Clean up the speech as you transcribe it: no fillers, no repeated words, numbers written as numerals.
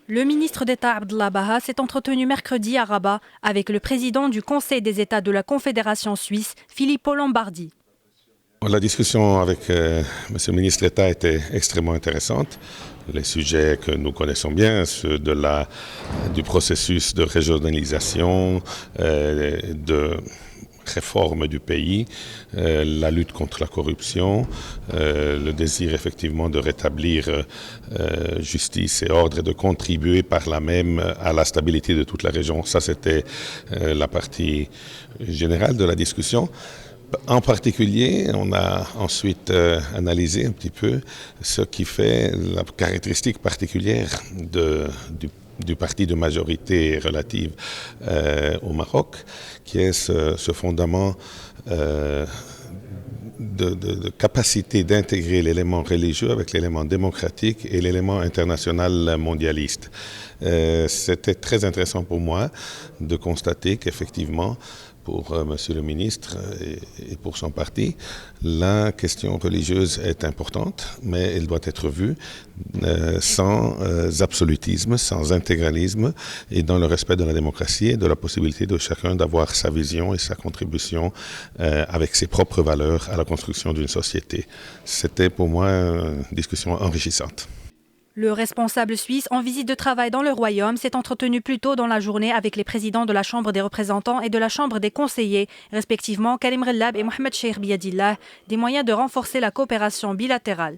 Le ministre d'État Abdallah Baha s'est entretenu mercredi à Rabat avec le président du Conseil des États de la Confédération suisse, Filippo Lombardi. La discussion avec M. le ministre d'État était extrêmement intéressante. Les sujets que nous connaissons bien, ceux du processus de régionalisation, de réforme du pays, la lutte contre la corruption, le désir effectivement de rétablir justice et ordre et de contribuer par là même à la stabilité de toute la région. Ça, c'était la partie générale de la discussion. En particulier, on a ensuite analysé un petit peu ce qui fait la caractéristique particulière du parti de majorité relative au Maroc, qui est ce fondament de capacité d'intégrer l'élément religieux avec l'élément démocratique et l'élément international mondialiste. C'était très intéressant pour moi de constater qu'effectivement, pour Monsieur le ministre et pour son parti, la question religieuse est importante, mais elle doit être vue sans absolutisme, sans intégralisme et dans le respect de la démocratie et de la possibilité de chacun d'avoir sa vision et sa contribution avec ses propres valeurs à la construction d'une société. C'était pour moi une discussion enrichissante. Le responsable suisse en visite de travail dans le Royaume s'est entretenu plus tôt dans la journée avec les présidents de la Chambre des représentants et de la Chambre des conseillers, respectivement Karim Ghellab et Mohamed Cheikh Biadillah, des moyens de renforcer la coopération bilatérale.